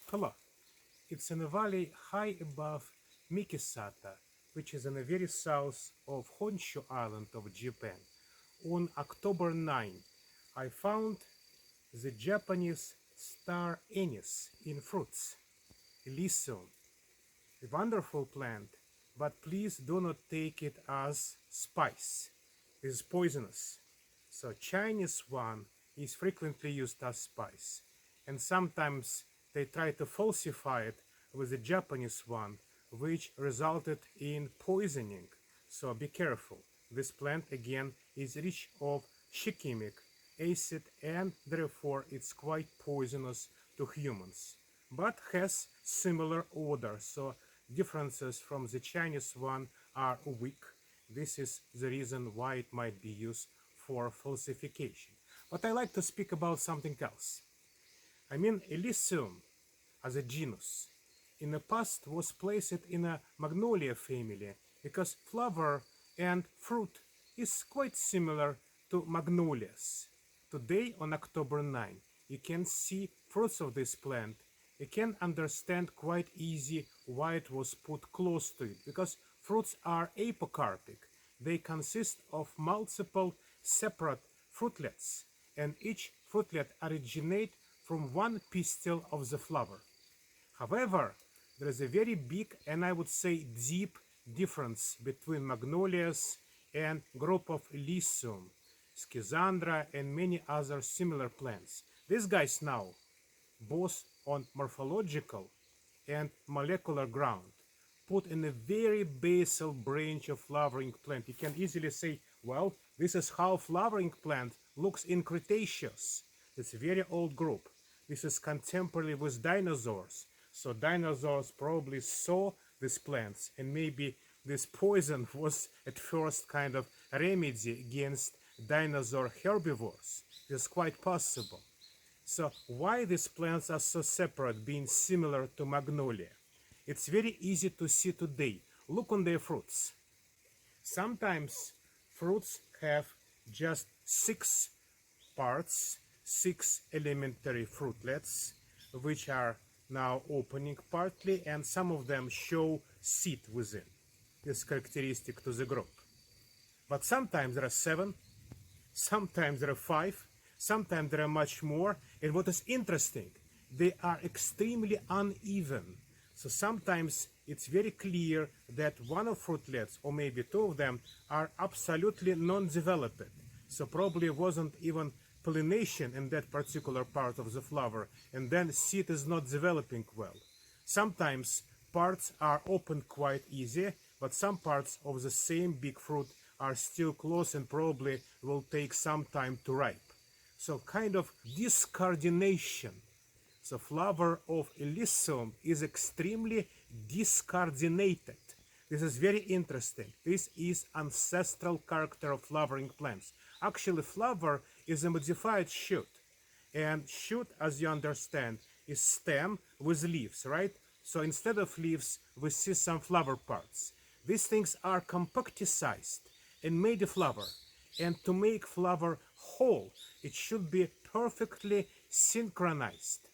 Hello. It's in a valley high above Mikisata, which is in the very south of Honshu Island of Japan. On October 9, I found the Japanese star anise in fruits, Elysium, a wonderful plant, but please do not take it as spice. It is poisonous. So Chinese one is frequently used as spice, and sometimes they try to falsify it with the Japanese one, which resulted in poisoning. So be careful. This plant again is rich of shikimic acid and therefore it's quite poisonous to humans, but has similar odor. So differences from the Chinese one are weak. This is the reason why it might be used for falsification. But I like to speak about something else. I mean, Elysium as a genus in the past was placed in a magnolia family because flower and fruit is quite similar to magnolias. Today on October 9, you can see fruits of this plant. You can understand quite easy why it was put close to it because fruits are apocarpic. They consist of multiple separate fruitlets, and each fruitlet originate from one pistil of the flower. However, there is a very big and I would say deep difference between magnolias and group of Elysium, Schizandra and many other similar plants. These guys now, both on morphological and molecular ground, put in a very basal branch of flowering plant. You can easily say, well, this is how flowering plant looks in Cretaceous. It's a very old group. This is contemporary with dinosaurs. So dinosaurs probably saw these plants and maybe this poison was at first kind of remedy against dinosaur herbivores. This is quite possible. So why these plants are so separate, being similar to magnolia? It's very easy to see today. Look on their fruits. Sometimes fruits have just 6 parts, 6 elementary fruitlets, which are now opening partly, and some of them show seed within. This is characteristic to the group. But sometimes there are 7, sometimes there are 5, sometimes there are much more. And what is interesting, they are extremely uneven. So sometimes it's very clear that one of fruitlets, or maybe 2 of them, are absolutely non-developed. So probably wasn't even pollination in that particular part of the flower, and then seed is not developing well. Sometimes parts are opened quite easy, but some parts of the same big fruit are still closed and probably will take some time to ripe. So kind of discoordination. The flower of Elysium is extremely discoordinated. This is very interesting. This is ancestral character of flowering plants. Actually, flower is a modified shoot. And shoot, as you understand, is stem with leaves, right? So instead of leaves, we see some flower parts. These things are compacticized and made a flower. And to make flower whole, it should be perfectly synchronized.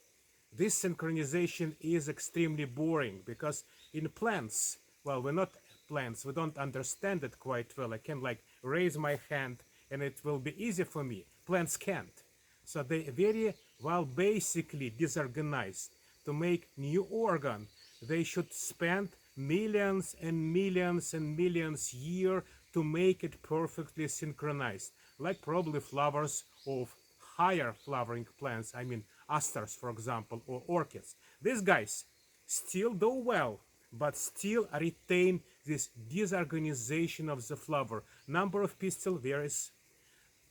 This synchronization is extremely boring because in plants, well, we're not plants, we don't understand it quite well. I can like raise my hand and it will be easy for me. Plants can't. So they very well basically disorganized. To make new organ, they should spend millions and millions and millions year to make it perfectly synchronized, like probably flowers of higher flowering plants, I mean asters, for example, or orchids. These guys still do well, but still retain this disorganization of the flower. Number of pistil varies,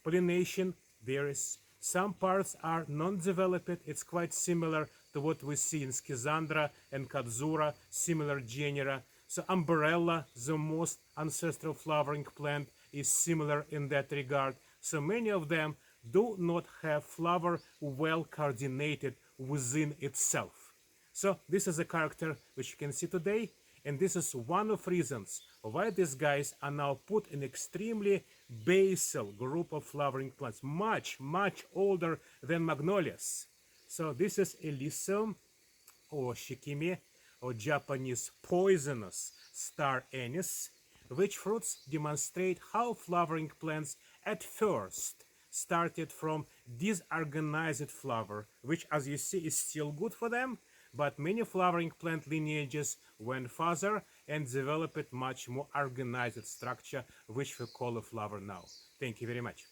pollination varies. Some parts are non-developed. It's quite similar to what we see in Schizandra and Katsura, similar genera. So umbrella, the most ancestral flowering plant, is similar in that regard. So many of them do not have flower well coordinated within itself. So this is a character which you can see today, and this is one of reasons why these guys are now put in extremely basal group of flowering plants, much older than magnolias. So this is Elysium or shikimi, or Japanese poisonous star anise, which fruits demonstrate how flowering plants at first started from disorganized flower, which as you see is still good for them, but many flowering plant lineages went further and developed much more organized structure, which we call a flower now. Thank you very much.